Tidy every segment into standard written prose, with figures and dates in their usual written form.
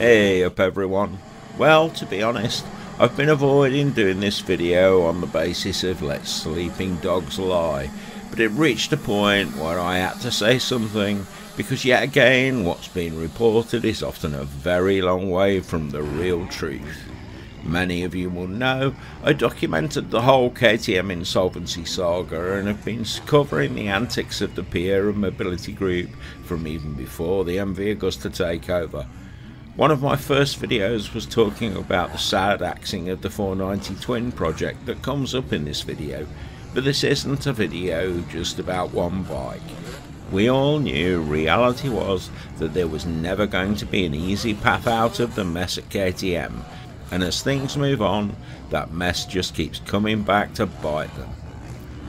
Hey up everyone. Well, to be honest, I've been avoiding doing this video on the basis of let sleeping dogs lie, but it reached a point where I had to say something because yet again what's being reported is often a very long way from the real truth. Many of you will know I documented the whole KTM insolvency saga and have been covering the antics of the Piera Mobility Group from even before the MV Augusta takeover. One of my first videos was talking about the sad axing of the 490 twin project that comes up in this video, but this isn't a video just about one bike. We all knew reality was that there was never going to be an easy path out of the mess at KTM, and as things move on, that mess just keeps coming back to bite them.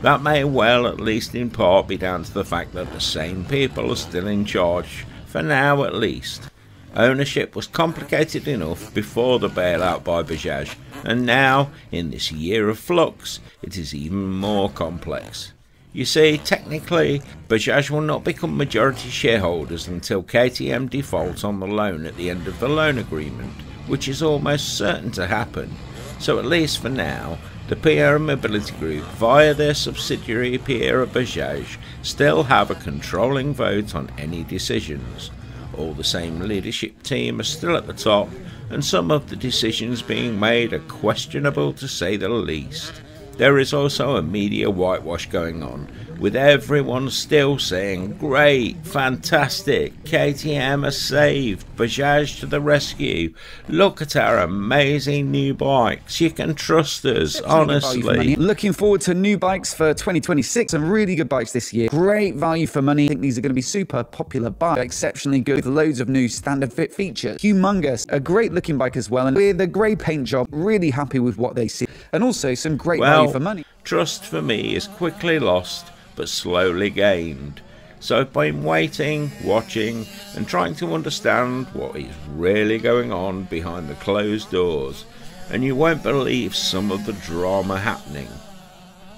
That may well, at least in part, be down to the fact that the same people are still in charge, for now at least. Ownership was complicated enough before the bailout by Bajaj, and now, in this year of flux, it is even more complex. You see, technically, Bajaj will not become majority shareholders until KTM defaults on the loan at the end of the loan agreement, which is almost certain to happen. So at least for now, the Piera Mobility Group, via their subsidiary Piera Bajaj, still have a controlling vote on any decisions. All the same leadership team are still at the top, and some of the decisions being made are questionable to say the least. There is also a media whitewash going on, with everyone still saying, great, fantastic, KTM are saved, Bajaj to the rescue, look at our amazing new bikes, you can trust us, honestly. Looking forward to new bikes for 2026, some really good bikes this year, great value for money. I think these are going to be super popular bikes, exceptionally good with loads of new standard fit features, humongous, a great looking bike as well, and with a grey paint job, really happy with what they see, and also some great value for money. Trust for me is quickly lost but slowly gained, so I've been waiting, watching and trying to understand what is really going on behind the closed doors, and you won't believe some of the drama happening.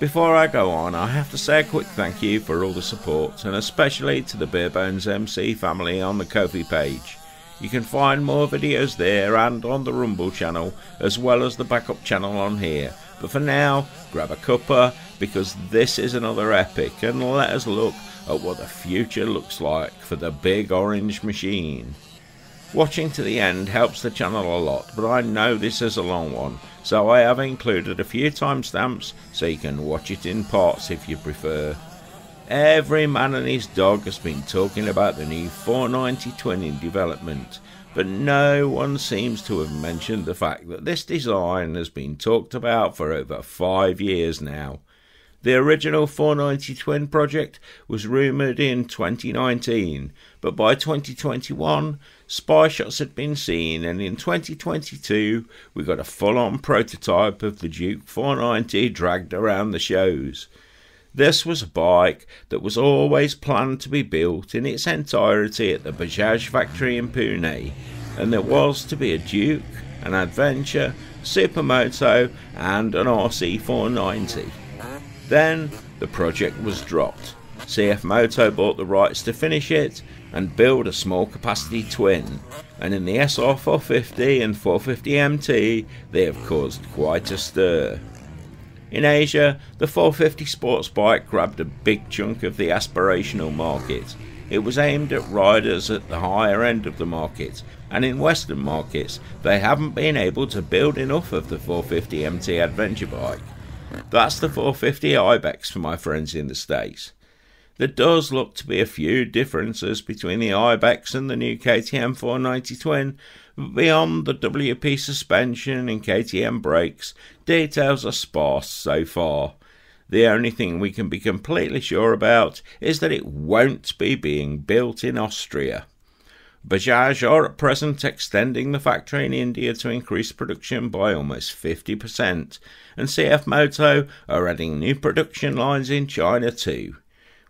Before I go on, I have to say a quick thank you for all the support, and especially to the BAREBONESMC family on the Ko-fi page. You can find more videos there and on the Rumble channel, as well as the backup channel on here. But for now, grab a cuppa, because this is another epic, and let us look at what the future looks like for the big orange machine. Watching to the end helps the channel a lot, but I know this is a long one, so I have included a few timestamps so you can watch it in parts if you prefer. Every man and his dog has been talking about the new 490 twin in development, but no one seems to have mentioned the fact that this design has been talked about for over 5 years now. The original 490 twin project was rumoured in 2019, but by 2021 spy shots had been seen, and in 2022 we got a full-on prototype of the Duke 490 dragged around the shows. This was a bike that was always planned to be built in its entirety at the Bajaj factory in Pune, and there was to be a Duke, an Adventure, Supermoto and an RC 490. Then the project was dropped. CF Moto bought the rights to finish it and build a small capacity twin, and in the SR 450 and 450 MT they have caused quite a stir. In Asia, the 450 sports bike grabbed a big chunk of the aspirational market. It was aimed at riders at the higher end of the market, and in Western markets they haven't been able to build enough of the 450 MT adventure bike. That's the 450 Ibex for my friends in the States. There does look to be a few differences between the Ibex and the new KTM 490 twin, but beyond the WP suspension and KTM brakes, details are sparse so far. The only thing we can be completely sure about is that it won't be being built in Austria. Bajaj are at present extending the factory in India to increase production by almost 50%, and CF Moto are adding new production lines in China too.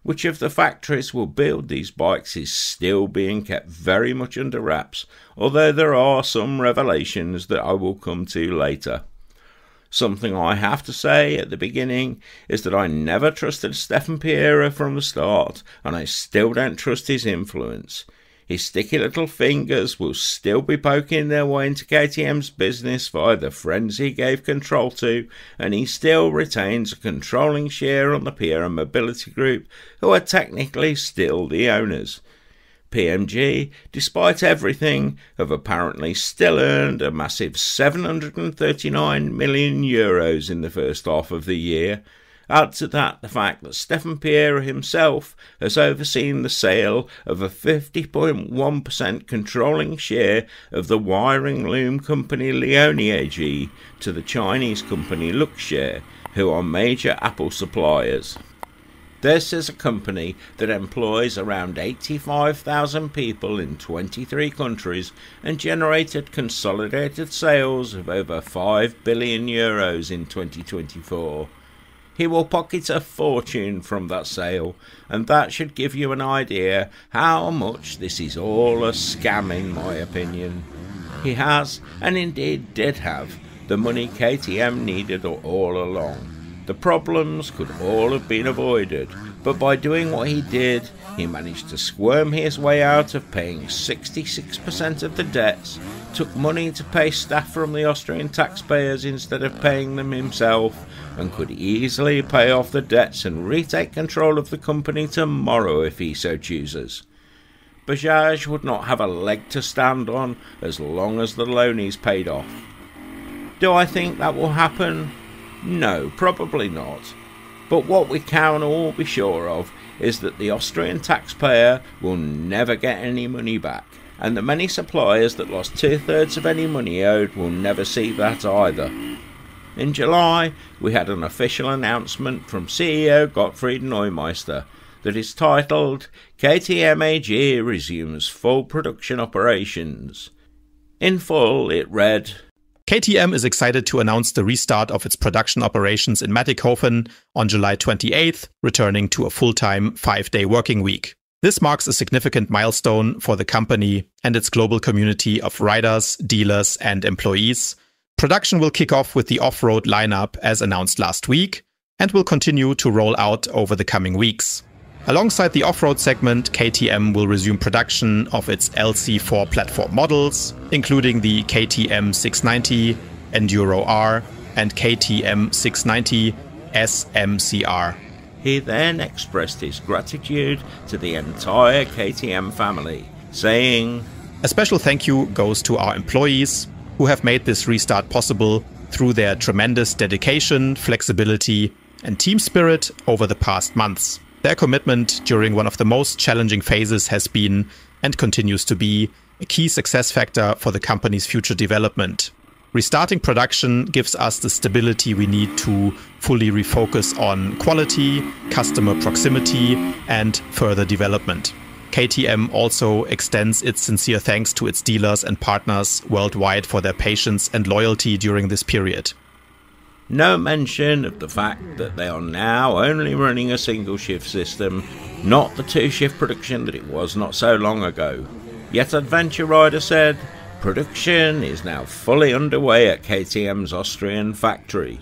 Which of the factories will build these bikes is still being kept very much under wraps, although there are some revelations that I will come to later. Something I have to say at the beginning is that I never trusted Stefan Piera from the start, and I still don't trust his influence. His sticky little fingers will still be poking their way into KTM's business via the friends he gave control to, and he still retains a controlling share on the PR Mobility Group, who are technically still the owners. PMG, despite everything, have apparently still earned a massive €739 million in the first half of the year. Add to that the fact that Stefan Pierre himself has overseen the sale of a 50.1% controlling share of the wiring loom company Leone AG to the Chinese company Luxshare, who are major Apple suppliers. This is a company that employs around 85,000 people in 23 countries and generated consolidated sales of over €5 billion in 2024. He will pocket a fortune from that sale, and that should give you an idea how much this is all a scam in my opinion. He has, and indeed did have, the money KTM needed all along. The problems could all have been avoided, but by doing what he did, he managed to squirm his way out of paying 66% of the debts, took money to pay staff from the Austrian taxpayers instead of paying them himself, and could easily pay off the debts and retake control of the company tomorrow if he so chooses. Bajaj would not have a leg to stand on as long as the loan is paid off. Do I think that will happen? No, probably not. But what we can all be sure of is that the Austrian taxpayer will never get any money back, and the many suppliers that lost 2/3 of any money owed will never see that either. In July, we had an official announcement from CEO Gottfried Neumeister that is titled KTM AG resumes full production operations. In full, it read, KTM is excited to announce the restart of its production operations in Mattighofen on July 28th, returning to a full-time 5-day working week. This marks a significant milestone for the company and its global community of riders, dealers, and employees. Production will kick off with the off-road lineup as announced last week and will continue to roll out over the coming weeks. Alongside the off-road segment, KTM will resume production of its LC4 platform models, including the KTM 690, Enduro R, and KTM 690 SMCR. He then expressed his gratitude to the entire KTM family, saying, "A special thank you goes to our employees who have made this restart possible through their tremendous dedication, flexibility, and team spirit over the past months. Their commitment during one of the most challenging phases has been, and continues to be, a key success factor for the company's future development. Restarting production gives us the stability we need to fully refocus on quality, customer proximity, and further development. KTM also extends its sincere thanks to its dealers and partners worldwide for their patience and loyalty during this period." No mention of the fact that they are now only running a single shift system, not the 2-shift production that it was not so long ago. Yet Adventure Rider said, production is now fully underway at KTM's Austrian factory.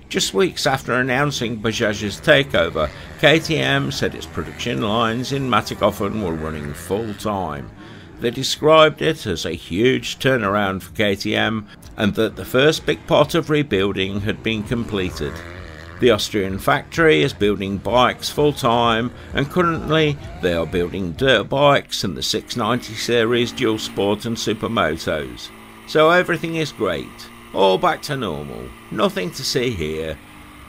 Just weeks after announcing Bajaj's takeover, KTM said its production lines in Mattighofen were running full time. They described it as a huge turnaround for KTM and that the first big part of rebuilding had been completed. The Austrian factory is building bikes full time, and currently they are building dirt bikes and the 690 series dual sport and supermotos. So everything is great, all back to normal, nothing to see here.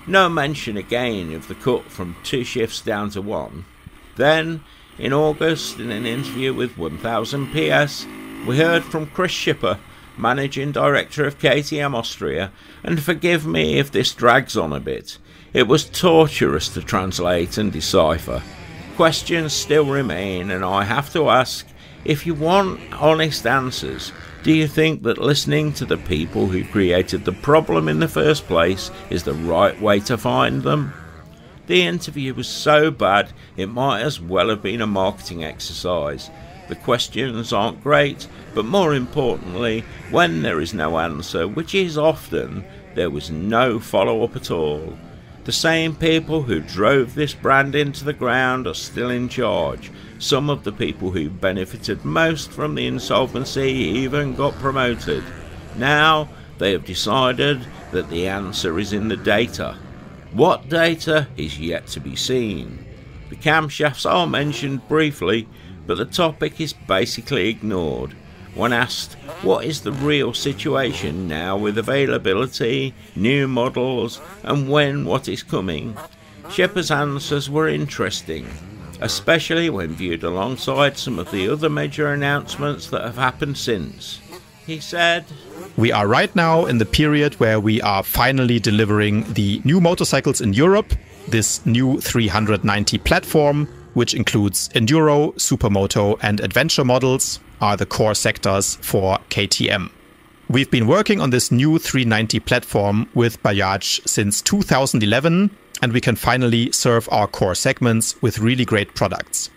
No mention again of the cut from 2 shifts down to 1. Then, in August, in an interview with 1000 PS, we heard from Chris Schipper, Managing Director of KTM Austria, and forgive me if this drags on a bit. It was torturous to translate and decipher. Questions still remain, and I have to ask, if you want honest answers, do you think that listening to the people who created the problem in the first place is the right way to find them? The interview was so bad it might as well have been a marketing exercise. The questions aren't great, but more importantly, when there is no answer, which is often, there was no follow-up at all. The same people who drove this brand into the ground are still in charge. Some of the people who benefited most from the insolvency even got promoted. Now they have decided that the answer is in the data. What data is yet to be seen. The camshafts are mentioned briefly, but the topic is basically ignored. When asked what is the real situation now with availability, new models, and when what is coming, Schipper's answers were interesting, especially when viewed alongside some of the other major announcements that have happened since. He said, "We are right now in the period where we are finally delivering the new motorcycles in Europe. This new 390 platform, which includes Enduro, Supermoto and Adventure models, are the core sectors for KTM. We've been working on this new 390 platform with Bajaj since 2011, and we can finally serve our core segments with really great products.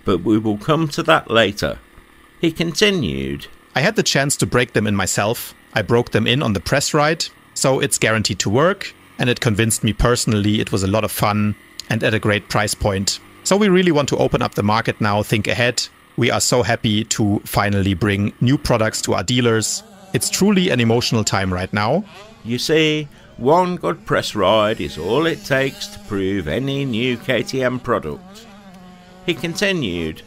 But we will come to that later." He continued, "I had the chance to break them in myself. I broke them in on the press ride, so it's guaranteed to work, and it convinced me personally it was a lot of fun and at a great price point. So we really want to open up the market now, think ahead. We are so happy to finally bring new products to our dealers. It's truly an emotional time right now." You see, one good press ride is all it takes to prove any new KTM product. He continued,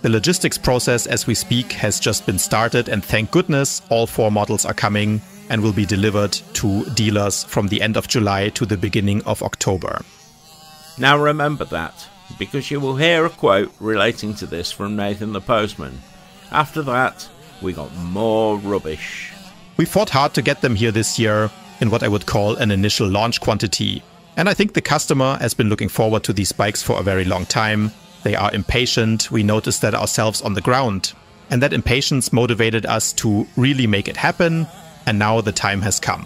"The logistics process as we speak has just been started, and thank goodness all 4 models are coming and will be delivered to dealers from the end of July to the beginning of October." Now remember that, because you will hear a quote relating to this from Nathan the Postman. After that, we got more rubbish. "We fought hard to get them here this year in what I would call an initial launch quantity. And I think the customer has been looking forward to these bikes for a very long time. They are impatient. We noticed that ourselves on the ground. And that impatience motivated us to really make it happen. And now the time has come."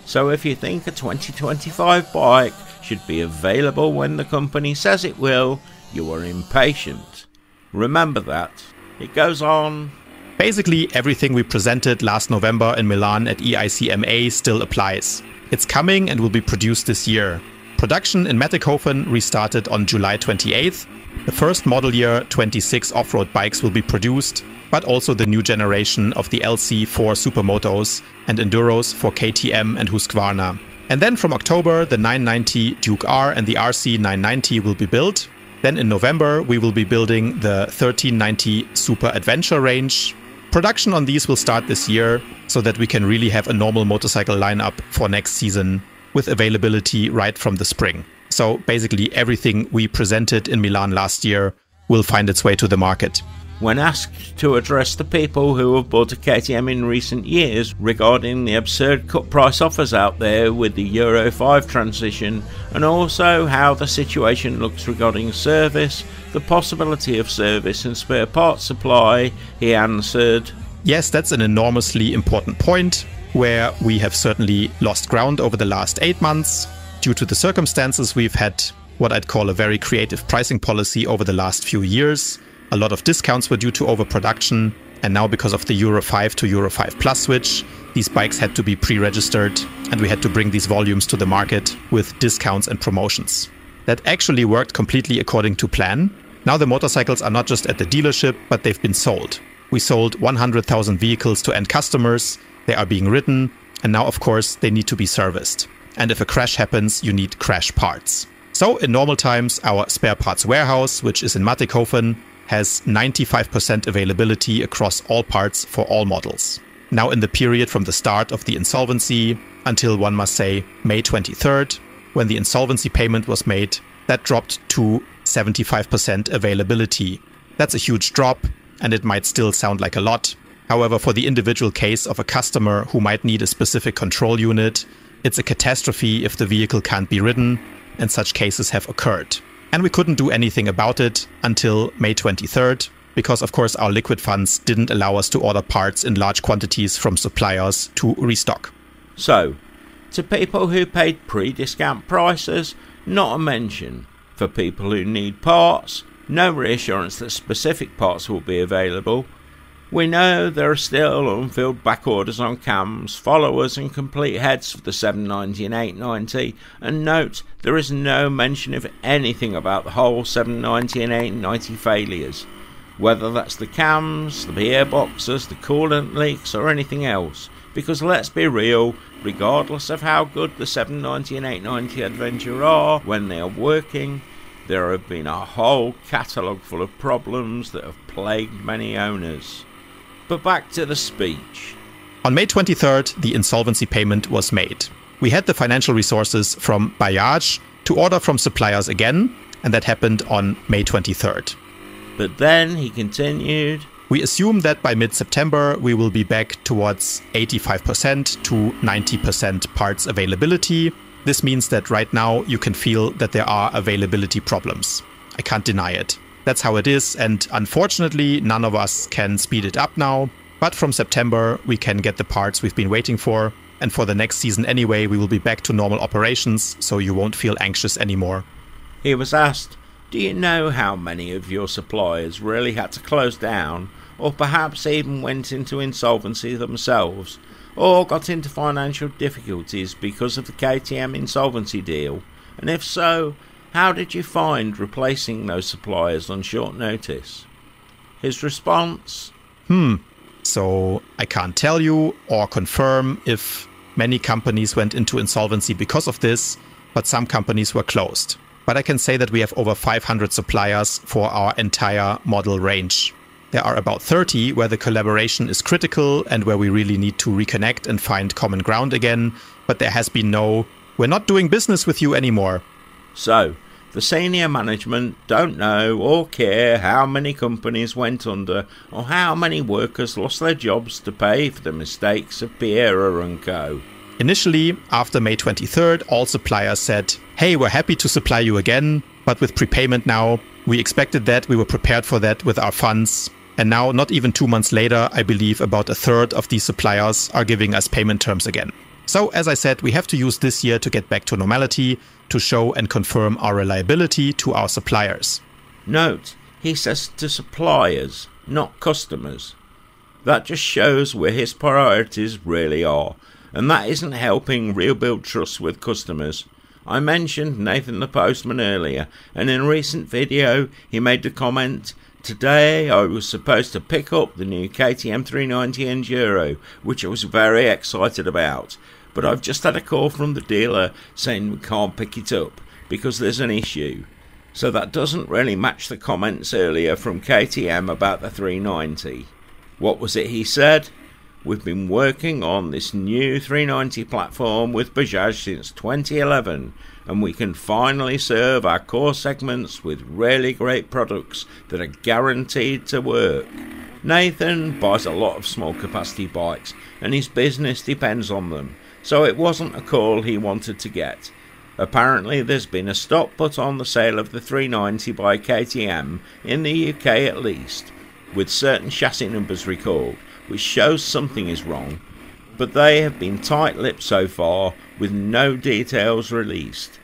So if you think a 2025 bike should be available when the company says it will, you are impatient. Remember that. It goes on. "Basically, everything we presented last November in Milan at EICMA still applies. It's coming and will be produced this year. Production in Mattighofen restarted on July 28th. The first model year 26 off-road bikes will be produced, but also the new generation of the LC4 Supermotos and Enduros for KTM and Husqvarna. And then from October, the 990 Duke R and the RC 990 will be built. Then in November, we will be building the 1390 Super Adventure range. Production on these will start this year, so that we can really have a normal motorcycle lineup for next season, with availability right from the spring. So basically everything we presented in Milan last year will find its way to the market." When asked to address the people who have bought a KTM in recent years regarding the absurd cut price offers out there with the Euro 5 transition, and also how the situation looks regarding service, the possibility of service and spare parts supply, he answered, "Yes, that's an enormously important point, where we have certainly lost ground over the last 8 months. Due to the circumstances, we've had what I'd call a very creative pricing policy over the last few years. A lot of discounts were due to overproduction, and now because of the Euro 5 to Euro 5 Plus switch, these bikes had to be pre-registered, and we had to bring these volumes to the market with discounts and promotions. That actually worked completely according to plan. Now the motorcycles are not just at the dealership, but they've been sold. We sold 100,000 vehicles to end customers, they are being ridden, and now of course they need to be serviced. And if a crash happens, you need crash parts. So in normal times, our spare parts warehouse, which is in Mattighofen, has 95% availability across all parts for all models. Now in the period from the start of the insolvency until, one must say, May 23rd, when the insolvency payment was made, that dropped to 75% availability. That's a huge drop, and it might still sound like a lot. However, for the individual case of a customer who might need a specific control unit, it's a catastrophe if the vehicle can't be ridden, and such cases have occurred. And we couldn't do anything about it until May 23rd, because of course our liquid funds didn't allow us to order parts in large quantities from suppliers to restock. So, to people who paid pre-discount prices, not a mention. For people who need parts, no reassurance that specific parts will be available. We know there are still unfilled back orders on cams, followers and complete heads for the 790 and 890, and note there is no mention of anything about the whole 790 and 890 failures, whether that's the cams, the gearboxes, the coolant leaks or anything else, because let's be real, regardless of how good the 790 and 890 Adventure are when they are working, there have been a whole catalogue full of problems that have plagued many owners. But back to the speech. On May 23rd, the insolvency payment was made. We had the financial resources from Bajaj to order from suppliers again, and that happened on May 23rd. But then he continued, we assume that by mid-September we will be back towards 85% to 90% parts availability. This means that right now you can feel that there are availability problems. I can't deny it. That's how it is, and unfortunately none of us can speed it up now. But from September we can get the parts we've been waiting for, and for the next season anyway we will be back to normal operations, so you won't feel anxious anymore. He was asked, do you know how many of your suppliers really had to close down, or perhaps even went into insolvency themselves, or got into financial difficulties because of the KTM insolvency deal? And if so, how did you find replacing those suppliers on short notice? His response? So I can't tell you or confirm if many companies went into insolvency because of this, but some companies were closed. But I can say that we have over 500 suppliers for our entire model range. There are about 30 where the collaboration is critical and where we really need to reconnect and find common ground again, but there has been no, we're not doing business with you anymore. So, the senior management don't know or care how many companies went under or how many workers lost their jobs to pay for the mistakes of Piera & Co. Initially, after May 23rd, all suppliers said, hey, we're happy to supply you again, but with prepayment now. We expected that, we were prepared for that with our funds. And now, not even 2 months later, I believe about a third of these suppliers are giving us payment terms again. So, as I said, we have to use this year to get back to normality, to show and confirm our reliability to our suppliers. Note, he says to suppliers, not customers. That just shows where his priorities really are, and that isn't helping rebuild trust with customers. I mentioned Nathan the Postman earlier, and in a recent video he made the comment, today I was supposed to pick up the new KTM 390 Enduro, which I was very excited about, but I've just had a call from the dealer saying we can't pick it up because there's an issue. So that doesn't really match the comments earlier from KTM about the 390. What was it he said? We've been working on this new 390 platform with Bajaj since 2011, and we can finally serve our core segments with really great products that are guaranteed to work. Nathan buys a lot of small capacity bikes and his business depends on them, so it wasn't a call he wanted to get. Apparently there's been a stop put on the sale of the 390 by KTM, in the UK at least, with certain chassis numbers recalled, which shows something is wrong, but they have been tight-lipped so far with no details released.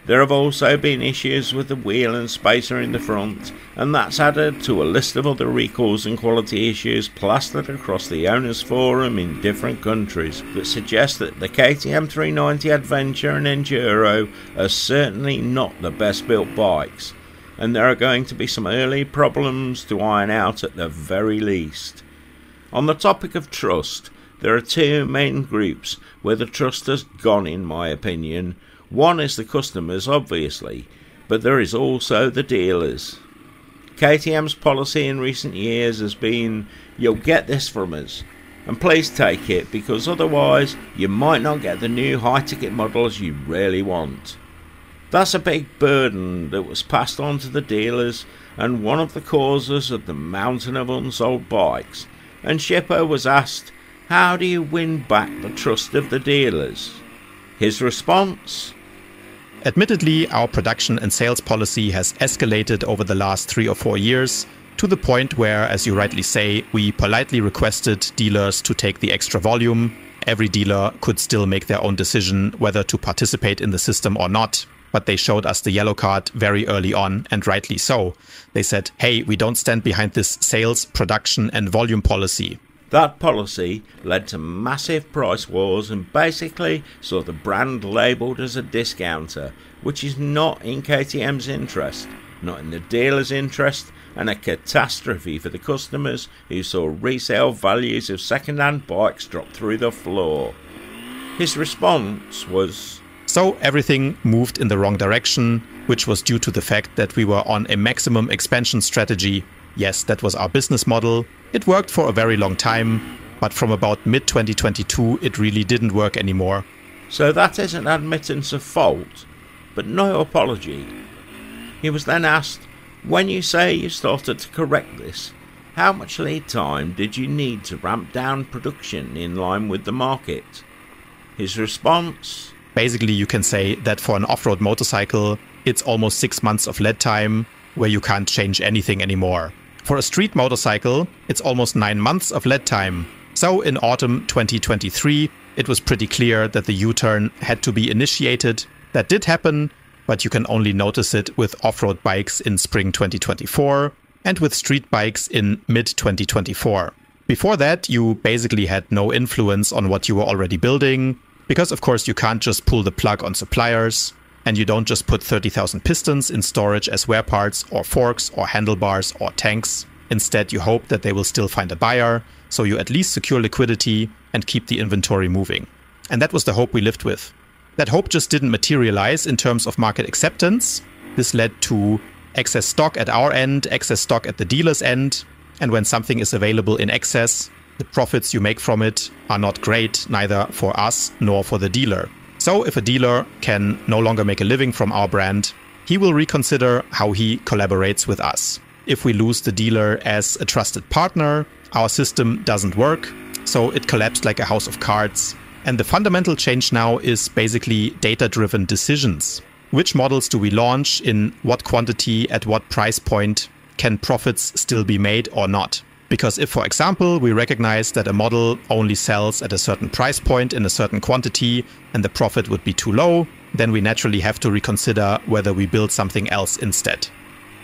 There have also been issues with the wheel and spacer in the front, and that's added to a list of other recalls and quality issues plastered across the owners forum in different countries that suggest that the KTM 390 Adventure and Enduro are certainly not the best built bikes, and there are going to be some early problems to iron out at the very least. On the topic of trust, there are two main groups where the trust has gone, in my opinion. One is the customers, obviously, but there is also the dealers. KTM's policy in recent years has been, you'll get this from us, and please take it, because otherwise you might not get the new high-ticket models you really want. That's a big burden that was passed on to the dealers, and one of the causes of the mountain of unsold bikes. And Schipper was asked, how do you win back the trust of the dealers? His response? Admittedly, our production and sales policy has escalated over the last 3 or 4 years, to the point where, as you rightly say, we politely requested dealers to take the extra volume. Every dealer could still make their own decision whether to participate in the system or not. but they showed us the yellow card very early on, and rightly so. They said, hey, we don't stand behind this sales, production and volume policy. That policy led to massive price wars and basically saw the brand labelled as a discounter, which is not in KTM's interest, not in the dealer's interest, and a catastrophe for the customers who saw resale values of second-hand bikes drop through the floor. His response was, so everything moved in the wrong direction, which was due to the fact that we were on a maximum expansion strategy. Yes, that was our business model. It worked for a very long time, but from about mid-2022 it really didn't work anymore. So that is an admittance of fault, but no apology. He was then asked, when you say you started to correct this, how much lead time did you need to ramp down production in line with the market? His response? Basically, you can say that for an off-road motorcycle, it's almost 6 months of lead time where you can't change anything anymore. For a street motorcycle, it's almost 9 months of lead time. So in autumn 2023, it was pretty clear that the U-turn had to be initiated. That did happen, but you can only notice it with off-road bikes in spring 2024 and with street bikes in mid-2024. Before that, you basically had no influence on what you were already building, because of course you can't just pull the plug on suppliers, and you don't just put 30,000 pistons in storage as wear parts or forks or handlebars or tanks. Instead, you hope that they will still find a buyer, so you at least secure liquidity and keep the inventory moving. And that was the hope we lived with. That hope just didn't materialize in terms of market acceptance. This led to excess stock at our end, excess stock at the dealer's end, and when something is available in excess, the profits you make from it are not great, neither for us nor for the dealer. So if a dealer can no longer make a living from our brand, he will reconsider how he collaborates with us. If we lose the dealer as a trusted partner, our system doesn't work, so it collapsed like a house of cards. And the fundamental change now is basically data-driven decisions. Which models do we launch, in what quantity, at what price point? Can profits still be made or not? Because if, for example, we recognize that a model only sells at a certain price point in a certain quantity and the profit would be too low, then we naturally have to reconsider whether we build something else instead.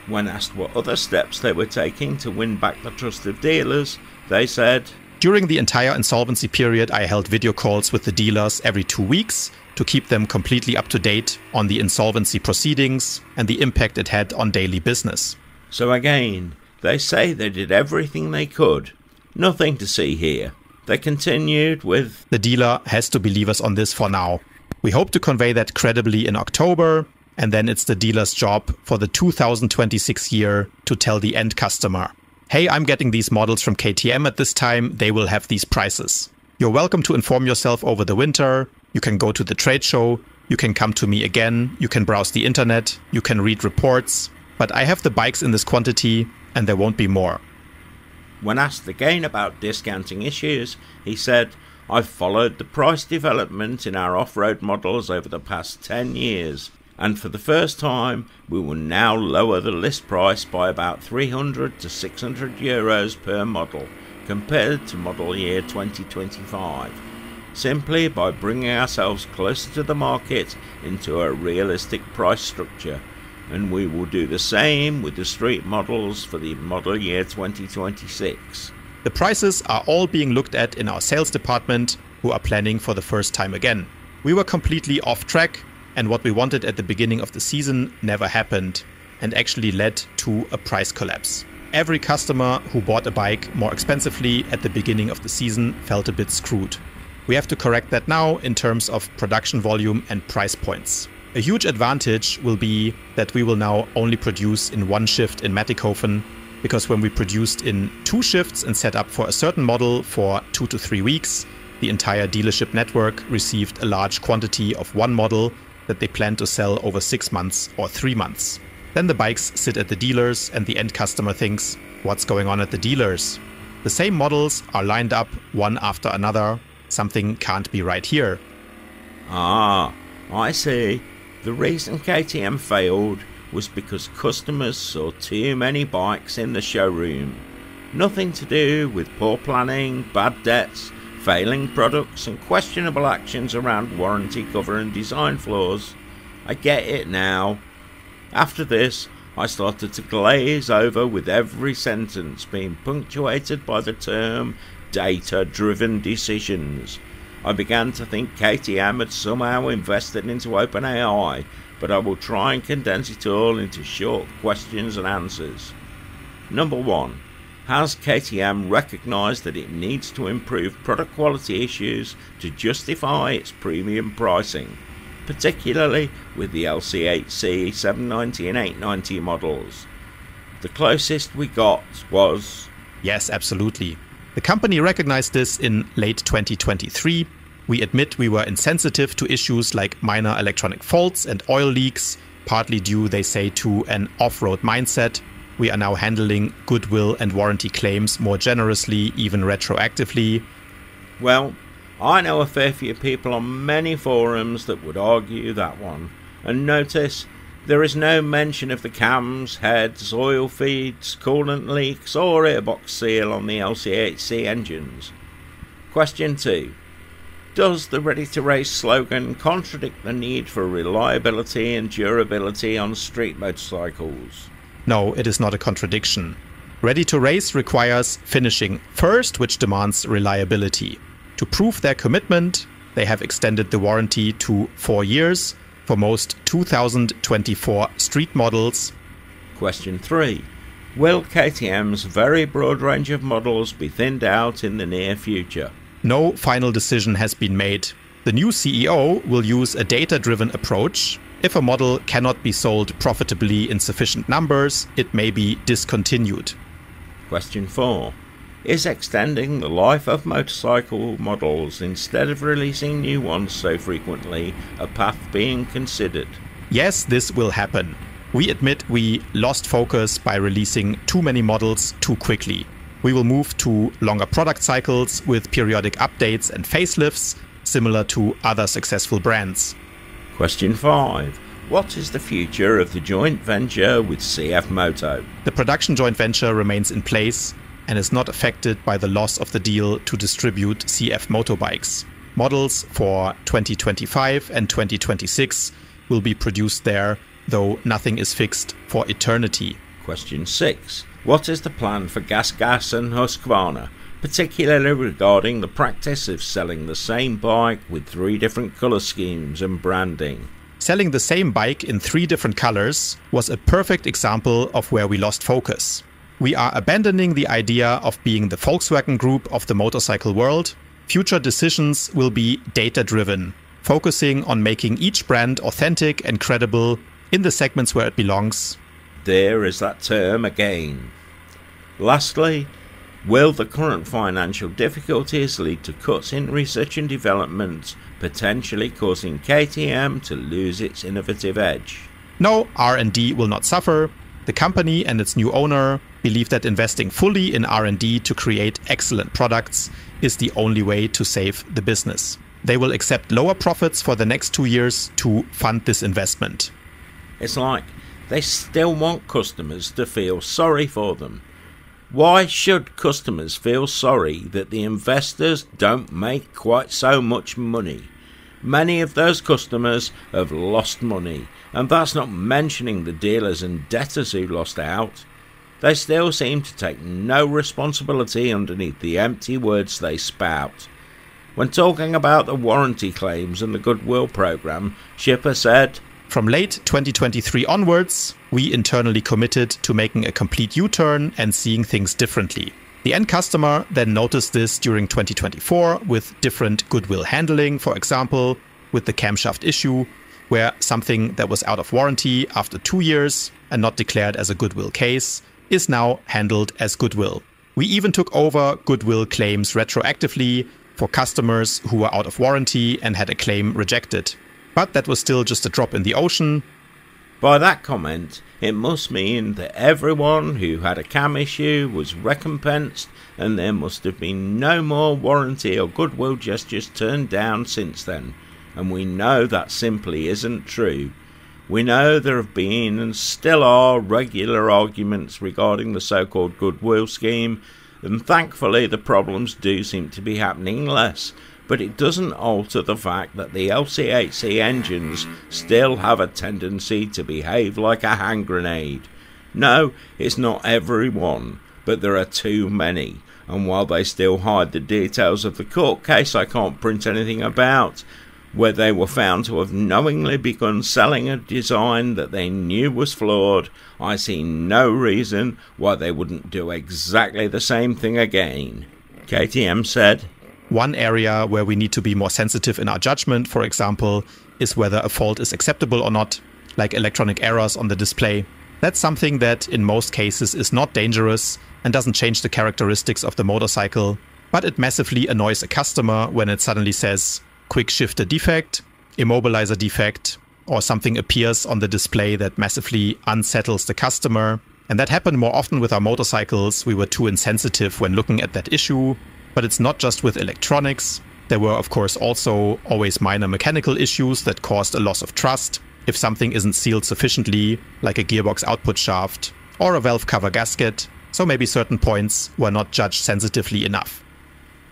When asked what other steps they were taking to win back the trust of dealers, they said, during the entire insolvency period, I held video calls with the dealers every 2 weeks to keep them completely up to date on the insolvency proceedings and the impact it had on daily business. So again, they say they did everything they could. Nothing to see here. They continued with, the dealer has to believe us on this for now. We hope to convey that credibly in October, and then it's the dealer's job for the 2026 year to tell the end customer, hey, I'm getting these models from KTM at this time, they will have these prices. You're welcome to inform yourself over the winter, you can go to the trade show, you can come to me again, you can browse the internet, you can read reports, but I have the bikes in this quantity and there won't be more. When asked again about discounting issues, he said, I've followed the price development in our off-road models over the past 10 years, and for the first time we will now lower the list price by about 300 to 600 euros per model compared to model year 2025, simply by bringing ourselves closer to the market into a realistic price structure. And we will do the same with the street models for the model year 2026. The prices are all being looked at in our sales department, who are planning for the first time again. We were completely off track, and what we wanted at the beginning of the season never happened, and actually led to a price collapse. Every customer who bought a bike more expensively at the beginning of the season felt a bit screwed. We have to correct that now in terms of production volume and price points. A huge advantage will be that we will now only produce in 1 shift in Mattighofen, because when we produced in 2 shifts and set up for a certain model for 2 to 3 weeks, the entire dealership network received a large quantity of one model that they plan to sell over 6 months or 3 months. Then the bikes sit at the dealers and the end customer thinks, what's going on at the dealers? The same models are lined up one after another. Something can't be right here. Ah, I see. The reason KTM failed was because customers saw too many bikes in the showroom. Nothing to do with poor planning, bad debts, failing products and questionable actions around warranty cover and design flaws. I get it now. After this, I started to glaze over with every sentence being punctuated by the term data-driven decisions. I began to think KTM had somehow invested into OpenAI, but I will try and condense it all into short questions and answers. Number 1. Has KTM recognised that it needs to improve product quality issues to justify its premium pricing, particularly with the LC8C, 790 and 890 models? The closest we got was... Yes, absolutely. The company recognized this in late 2023. We admit we were insensitive to issues like minor electronic faults and oil leaks, partly due, they say, to an off-road mindset. We are now handling goodwill and warranty claims more generously, even retroactively. Well, I know a fair few people on many forums that would argue that one. And notice, there is no mention of the cams, heads, oil feeds, coolant leaks or airbox seal on the LC8C engines. Question 2. Does the Ready to Race slogan contradict the need for reliability and durability on street motorcycles? No, it is not a contradiction. Ready to Race requires finishing first, which demands reliability. To prove their commitment, they have extended the warranty to 4 years for most 2024 street models. Question 3. Will KTM's very broad range of models be thinned out in the near future? No final decision has been made. The new CEO will use a data-driven approach. If a model cannot be sold profitably in sufficient numbers, it may be discontinued. Question 4. Is extending the life of motorcycle models instead of releasing new ones so frequently a path being considered? Yes, this will happen. We admit we lost focus by releasing too many models too quickly. We will move to longer product cycles with periodic updates and facelifts, similar to other successful brands. Question 5. What is the future of the joint venture with CF Moto? The production joint venture remains in place and is not affected by the loss of the deal to distribute CF motorbikes. Models for 2025 and 2026 will be produced there, though nothing is fixed for eternity. Question 6. What is the plan for Gas and Husqvarna, particularly regarding the practice of selling the same bike with 3 different colour schemes and branding? Selling the same bike in 3 different colors was a perfect example of where we lost focus. We are abandoning the idea of being the Volkswagen Group of the motorcycle world. Future decisions will be data-driven, focusing on making each brand authentic and credible in the segments where it belongs. There is that term again. Lastly, will the current financial difficulties lead to cuts in research and development, potentially causing KTM to lose its innovative edge? No, R&D will not suffer. The company and its new owner believe that investing fully in R&D to create excellent products is the only way to save the business. They will accept lower profits for the next 2 years to fund this investment. It's like they still want customers to feel sorry for them. Why should customers feel sorry that the investors don't make quite so much money? Many of those customers have lost money, and that's not mentioning the dealers and debtors who lost out. They still seem to take no responsibility underneath the empty words they spout. When talking about the warranty claims and the goodwill program, Schipper said, "From late 2023 onwards, we internally committed to making a complete U-turn and seeing things differently. The end customer then noticed this during 2024 with different goodwill handling, for example, with the camshaft issue, where something that was out of warranty after 2 years and not declared as a goodwill case is now handled as goodwill. We even took over goodwill claims retroactively for customers who were out of warranty and had a claim rejected. But that was still just a drop in the ocean." By that comment, it must mean that everyone who had a cam issue was recompensed, and there must have been no more warranty or goodwill gestures turned down since then, and we know that simply isn't true. We know there have been and still are regular arguments regarding the so-called goodwill scheme, and thankfully the problems do seem to be happening less, but it doesn't alter the fact that the LCHC engines still have a tendency to behave like a hand grenade. No, it's not every one, but there are too many, and while they still hide the details of the court case I can't print anything about, where they were found to have knowingly begun selling a design that they knew was flawed, I see no reason why they wouldn't do exactly the same thing again. KTM said, "One area where we need to be more sensitive in our judgment, for example, is whether a fault is acceptable or not, like electronic errors on the display. That's something that in most cases is not dangerous and doesn't change the characteristics of the motorcycle, but it massively annoys a customer when it suddenly says quick shifter defect, immobilizer defect, or something appears on the display that massively unsettles the customer. And that happened more often with our motorcycles. We were too insensitive when looking at that issue, but it's not just with electronics. There were of course also always minor mechanical issues that caused a loss of trust. If something isn't sealed sufficiently, like a gearbox output shaft or a valve cover gasket, so maybe certain points were not judged sensitively enough."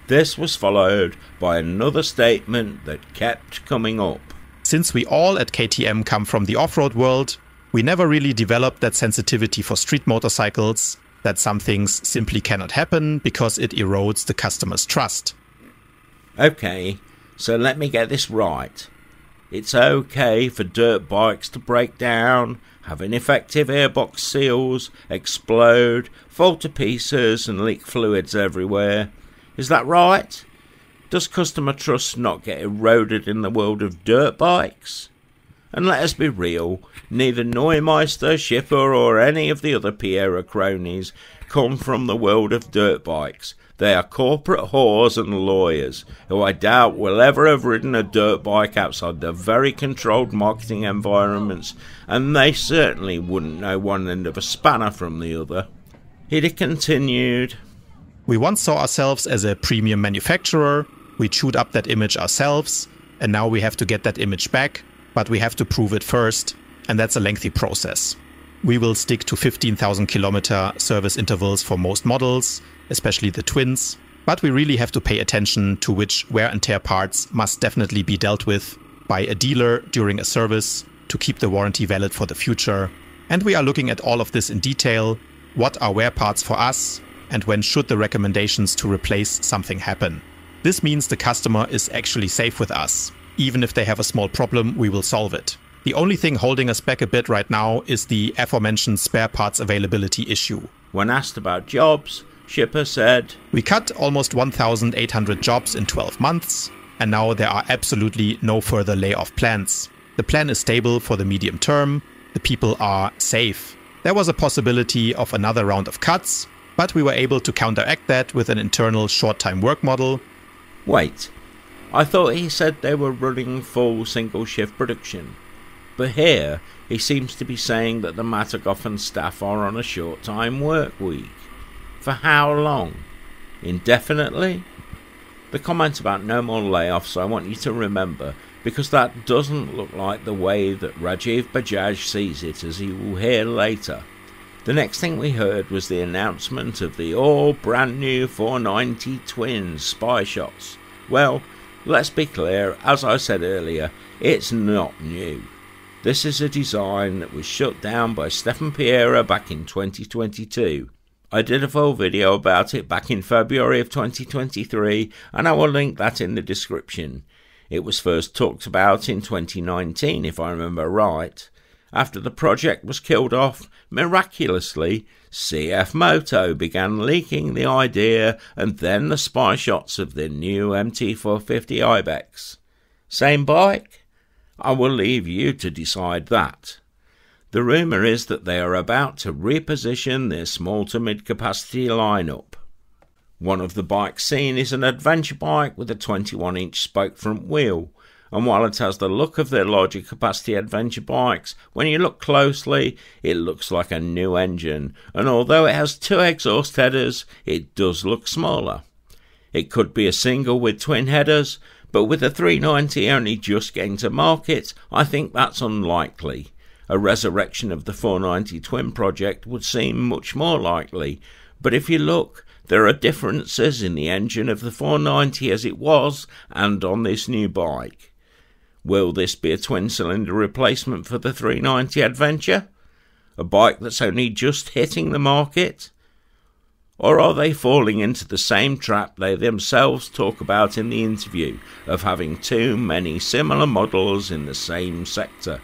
This was followed by another statement that kept coming up. "Since we all at KTM come from the off-road world, we never really developed that sensitivity for street motorcycles, that some things simply cannot happen because it erodes the customer's trust." Okay, so let me get this right. It's okay for dirt bikes to break down, have ineffective airbox seals, explode, fall to pieces and leak fluids everywhere. Is that right? Does customer trust not get eroded in the world of dirt bikes? And let us be real, neither Neumeister, Schipper or any of the other Piera cronies come from the world of dirt bikes. They are corporate whores and lawyers, who I doubt will ever have ridden a dirt bike outside the very controlled marketing environments, and they certainly wouldn't know one end of a spanner from the other. He'd continued, "We once saw ourselves as a premium manufacturer, we chewed up that image ourselves, and now we have to get that image back, but we have to prove it first, and that's a lengthy process. We will stick to 15,000 kilometer service intervals for most models, especially the twins, but we really have to pay attention to which wear and tear parts must definitely be dealt with by a dealer during a service to keep the warranty valid for the future. And we are looking at all of this in detail. What are wear parts for us? And when should the recommendations to replace something happen? This means the customer is actually safe with us. Even if they have a small problem, we will solve it. The only thing holding us back a bit right now is the aforementioned spare parts availability issue." When asked about jobs, Schipper said, "We cut almost 1,800 jobs in 12 months, and now there are absolutely no further layoff plans. The plan is stable for the medium term. The people are safe. There was a possibility of another round of cuts, but we were able to counteract that with an internal short-time work model." Wait, I thought he said they were running full single-shift production. But here, he seems to be saying that the Matagoffen staff are on a short-time work week. For how long? Indefinitely? The comment about no more layoffs I want you to remember, because that doesn't look like the way that Rajiv Bajaj sees it, as you will hear later. The next thing we heard was the announcement of the all brand new 490 Twins spy shots. Well, let's be clear, as I said earlier, it's not new. This is a design that was shut down by Stefan Piera back in 2022. I did a full video about it back in February of 2023, and I will link that in the description. It was first talked about in 2019, if I remember right. After the project was killed off, miraculously, CF Moto began leaking the idea and then the spy shots of the new MT450 Ibex. Same bike? I will leave you to decide that. The rumour is that they are about to reposition their small to mid-capacity lineup. One of the bikes seen is an adventure bike with a 21-inch spoke front wheel, and while it has the look of their larger capacity adventure bikes, when you look closely, it looks like a new engine, and although it has 2 exhaust headers, it does look smaller. It could be a single with twin headers, but with a 390 only just getting to market, I think that's unlikely. A resurrection of the 490 twin project would seem much more likely, but if you look, There are differences in the engine of the 490 as it was and on this new bike. Will this be a twin-cylinder replacement for the 390 Adventure? A bike that's only just hitting the market? Or are they falling into the same trap they themselves talk about in the interview of having too many similar models in the same sector?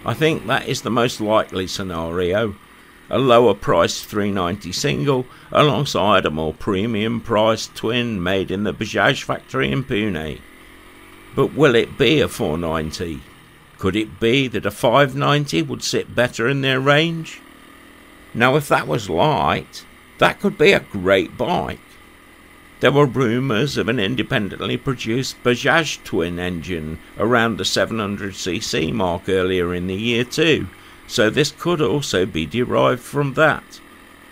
I think that is the most likely scenario. A lower priced 390 single alongside a more premium priced twin made in the Bajaj factory in Pune. But will it be a 490? Could it be that a 590 would sit better in their range? Now if that was light, that could be a great bike. There were rumours of an independently produced Bajaj twin engine around the 700cc mark earlier in the year too, so this could also be derived from that.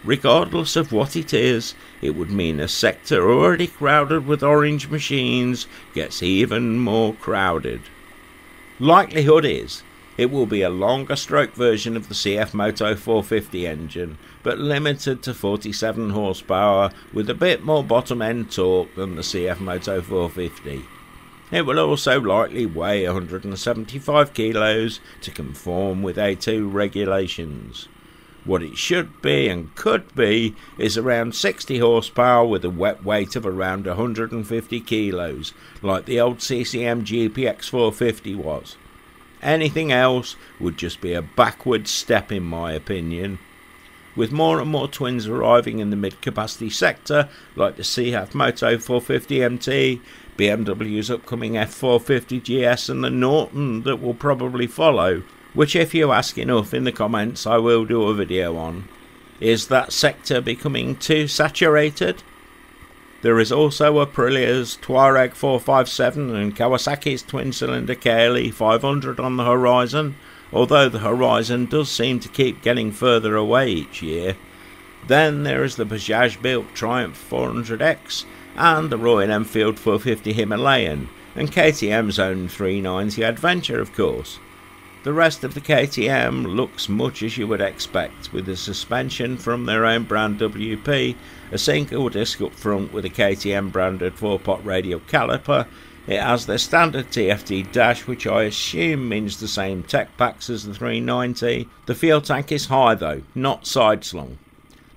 Regardless of what it is, it would mean a sector already crowded with orange machines gets even more crowded. Likelihood is, it will be a longer stroke version of the CF Moto 450 engine, but limited to 47 horsepower with a bit more bottom end torque than the CF Moto 450. It will also likely weigh 175 kilos to conform with A2 regulations. What it should be and could be is around 60 horsepower with a wet weight of around 150 kilos, like the old CCM GPX 450 was. Anything else would just be a backward step in my opinion. With more and more twins arriving in the mid-capacity sector, like the CF Moto 450 MT, BMW's upcoming F450 GS and the Norton that will probably follow, which if you ask enough in the comments I will do a video on. Is that sector becoming too saturated? There is also Aprilia's Touareg 457 and Kawasaki's twin-cylinder KLE 500 on the horizon, although the horizon does seem to keep getting further away each year. Then there is the Bajaj-built Triumph 400X and the Royal Enfield 450 Himalayan, and KTM's own 390 Adventure of course. The rest of the KTM looks much as you would expect, with a suspension from their own brand WP, a single disc up front with a KTM branded 4-pot radial caliper. It has their standard TFT dash, which I assume means the same tech packs as the 390. The fuel tank is high though, not side slung.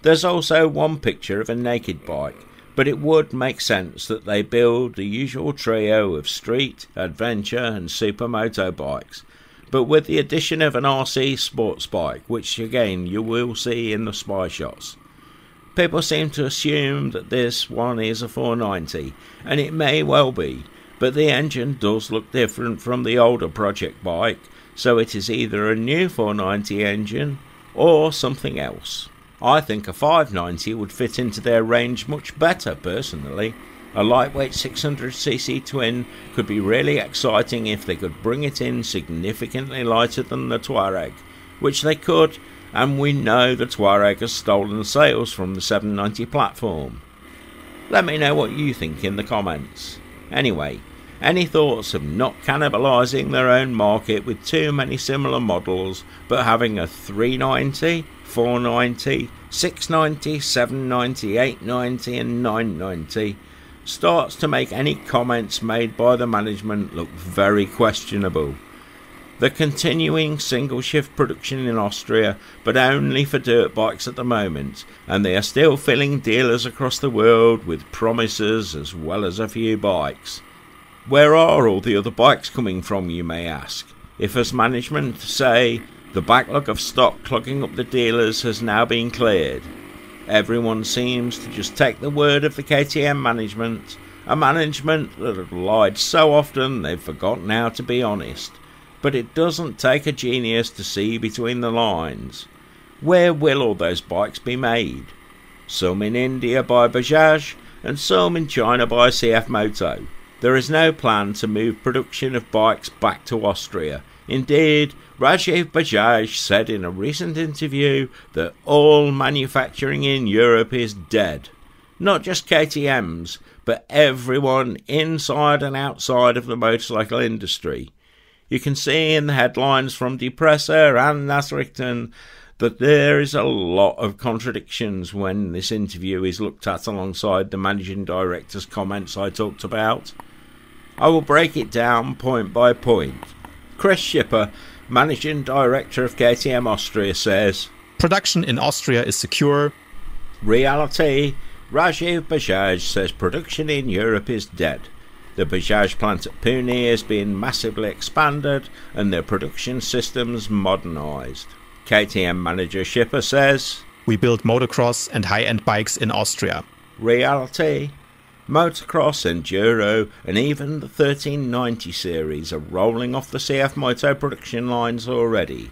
There's also one picture of a naked bike, but it would make sense that they build the usual trio of street, adventure and supermoto bikes, but with the addition of an RC sports bike, which again you will see in the spy shots. People seem to assume that this one is a 490, and it may well be, but the engine does look different from the older project bike, so it is either a new 490 engine or something else. I think a 590 would fit into their range much better personally. A lightweight 600cc twin could be really exciting if they could bring it in significantly lighter than the Touareg, which they could, and we know the Touareg has stolen sales from the 790 platform. Let me know what you think in the comments. Anyway, any thoughts of not cannibalising their own market with too many similar models, but having a 390, 490, 690, 790, 890 and 990 starts to make any comments made by the management look very questionable. The continuing single shift production in Austria, but only for dirt bikes at the moment, and they are still filling dealers across the world with promises as well as a few bikes. Where are all the other bikes coming from, you may ask? If as management say, the backlog of stock clogging up the dealers has now been cleared. Everyone seems to just take the word of the KTM management, a management that have lied so often they've forgotten how to be honest. But it doesn't take a genius to see between the lines. Where will all those bikes be made? Some in India by Bajaj, and some in China by CF Moto. There is no plan to move production of bikes back to Austria. Indeed, Rajiv Bajaj said in a recent interview that all manufacturing in Europe is dead. Not just KTM's, but everyone inside and outside of the motorcycle industry. You can see in the headlines from Depressor and Nasrichten that there is a lot of contradictions when this interview is looked at alongside the managing director's comments I talked about. I will break it down point by point. Chris Schipper, managing director of KTM Austria, says, "Production in Austria is secure." Reality, Rajiv Bajaj says production in Europe is dead. The Bajaj plant at Pune is being massively expanded and their production systems modernised. KTM manager Schipper says, "We build motocross and high-end bikes in Austria." Reality, motocross, enduro and even the 1390 series are rolling off the CF Moto production lines already.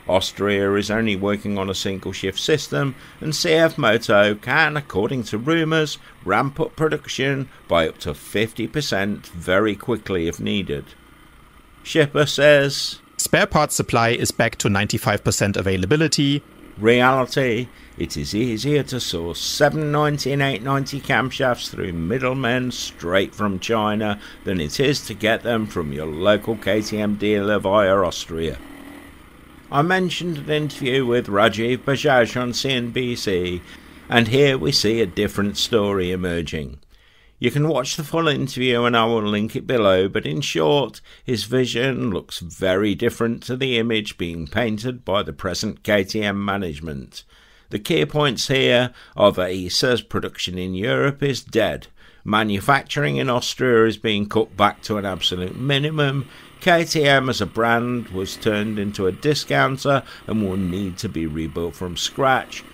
Austria is only working on a single shift system, and CF Moto can, according to rumours, ramp up production by up to 50% very quickly if needed. Schipper says, "Spare parts supply is back to 95% availability." Reality, it is easier to source 790 and 890 camshafts through middlemen straight from China than it is to get them from your local KTM dealer via Austria. I mentioned an interview with Rajiv Bajaj on CNBC, and here we see a different story emerging. You can watch the full interview and I will link it below, but in short, his vision looks very different to the image being painted by the present KTM management. The key points here are that he says production in Europe is dead, manufacturing in Austria is being cut back to an absolute minimum, KTM as a brand was turned into a discounter and will need to be rebuilt from scratch.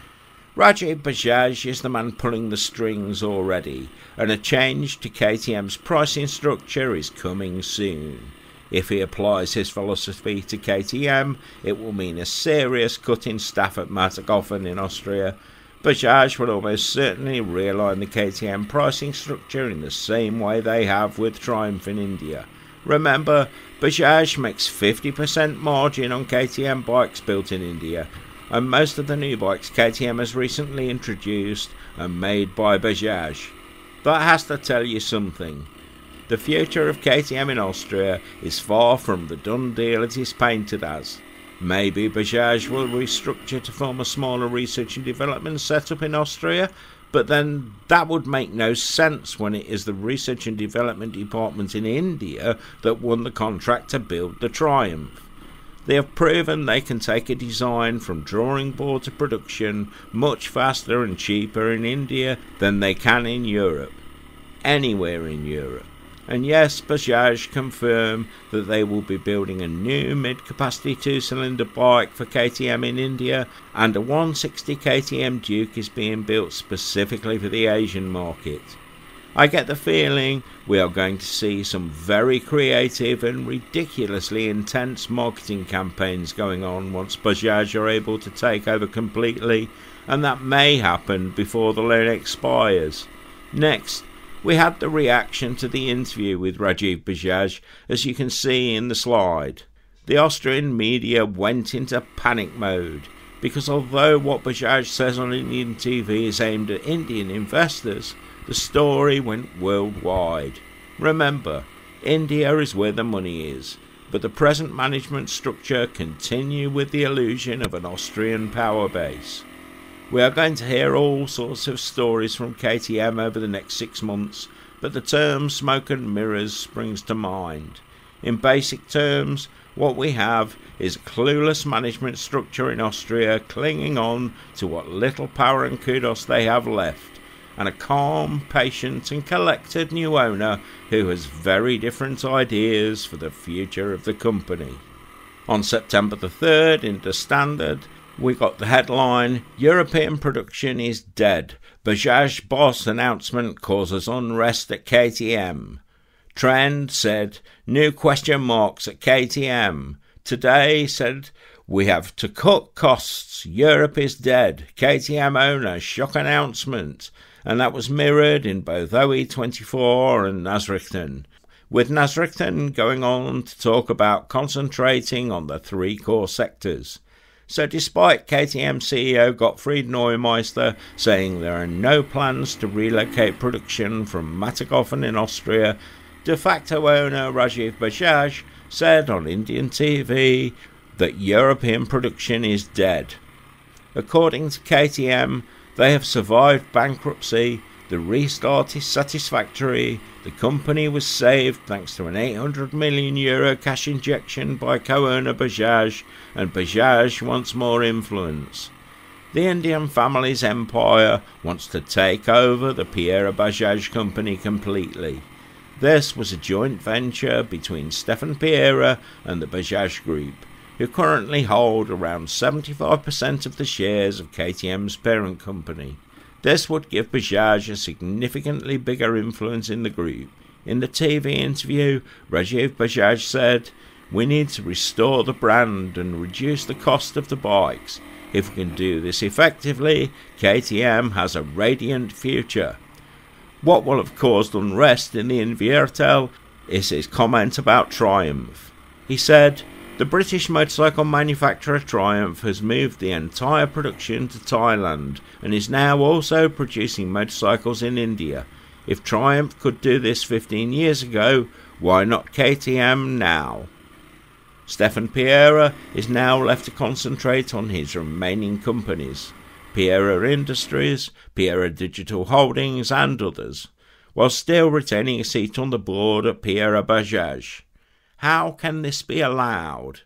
Rajiv Bajaj is the man pulling the strings already, and a change to KTM's pricing structure is coming soon. If he applies his philosophy to KTM, it will mean a serious cut in staff at Matterhofen in Austria. Bajaj will almost certainly realign the KTM pricing structure in the same way they have with Triumph in India. Remember, Bajaj makes 50% margin on KTM bikes built in India, and most of the new bikes KTM has recently introduced are made by Bajaj. That has to tell you something. The future of KTM in Austria is far from the done deal it is painted as. Maybe Bajaj will restructure to form a smaller research and development setup in Austria, but then that would make no sense when it is the research and development department in India that won the contract to build the Triumph. They have proven they can take a design from drawing board to production much faster and cheaper in India than they can in Europe. Anywhere in Europe. And yes, Bajaj confirm that they will be building a new mid-capacity 2-cylinder bike for KTM in India, and a 160 KTM Duke is being built specifically for the Asian market. I get the feeling we are going to see some very creative and ridiculously intense marketing campaigns going on once Bajaj are able to take over completely, and that may happen before the loan expires. Next, we had the reaction to the interview with Rajiv Bajaj, as you can see in the slide. The Austrian media went into panic mode, because although what Bajaj says on Indian TV is aimed at Indian investors, the story went worldwide. Remember, India is where the money is, but the present management structure continue with the illusion of an Austrian power base. We are going to hear all sorts of stories from KTM over the next 6 months, but the term smoke and mirrors springs to mind. In basic terms, what we have is a clueless management structure in Austria clinging on to what little power and kudos they have left, and a calm, patient and collected new owner who has very different ideas for the future of the company. On September the 3rd, in the Standard, we got the headline, European production is dead. Bajaj boss announcement causes unrest at KTM. Trend said, new question marks at KTM. Today said, we have to cut costs. Europe is dead. KTM owner, shock announcement. And that was mirrored in both OE24 and Nasrichten, with Nasrichten going on to talk about concentrating on the 3 core sectors. So despite KTM CEO Gottfried Neumeister saying there are no plans to relocate production from Matterhofen in Austria, de facto owner Rajiv Bajaj said on Indian TV that European production is dead. According to KTM, they have survived bankruptcy, the restart is satisfactory, the company was saved thanks to an €800 million cash injection by co-owner Bajaj, and Bajaj wants more influence. The Indian family's empire wants to take over the Pierre Bajaj company completely. This was a joint venture between Stefan Pierre and the Bajaj Group, who currently hold around 75% of the shares of KTM's parent company. This would give Bajaj a significantly bigger influence in the group. In the TV interview, Rajiv Bajaj said, "We need to restore the brand and reduce the cost of the bikes. If we can do this effectively, KTM has a radiant future." What will have caused unrest in the Inviertel is his comment about Triumph. He said, "The British motorcycle manufacturer Triumph has moved the entire production to Thailand and is now also producing motorcycles in India. If Triumph could do this 15 years ago, why not KTM now?" Stefan Pierre is now left to concentrate on his remaining companies, Pierre Industries, Pierre Digital Holdings and others, while still retaining a seat on the board at Pierre Bajaj. How can this be allowed?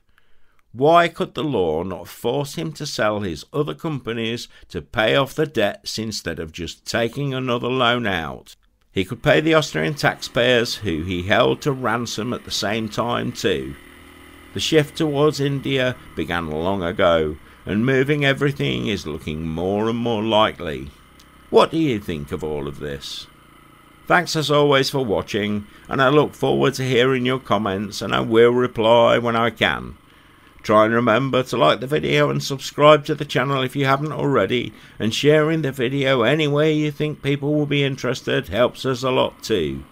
Why could the law not force him to sell his other companies to pay off the debts instead of just taking another loan out? He could pay the Austrian taxpayers who he held to ransom at the same time too. The shift towards India began long ago, and moving everything is looking more and more likely. What do you think of all of this? Thanks as always for watching, and I look forward to hearing your comments, and I will reply when I can. Try and remember to like the video and subscribe to the channel if you haven't already, and sharing the video anywhere you think people will be interested helps us a lot too.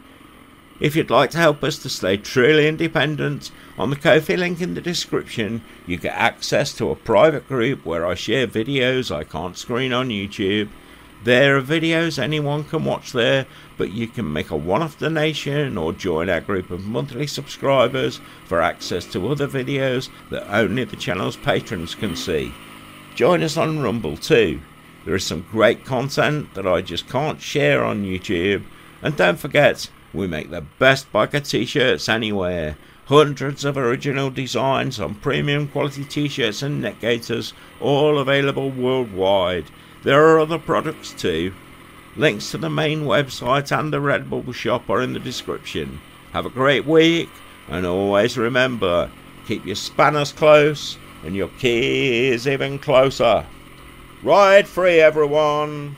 If you'd like to help us to stay truly independent, on the Ko-fi link in the description you get access to a private group where I share videos I can't screen on YouTube. There are videos anyone can watch there, but you can make a one-off donation or join our group of monthly subscribers for access to other videos that only the channel's patrons can see. Join us on Rumble too. There is some great content that I just can't share on YouTube. And don't forget, we make the best biker t-shirts anywhere. Hundreds of original designs on premium quality t-shirts and neck gaiters, all available worldwide. There are other products too. Links to the main website and the Redbubble shop are in the description. Have a great week, and always remember, keep your spanners close and your keys even closer. Ride free, everyone!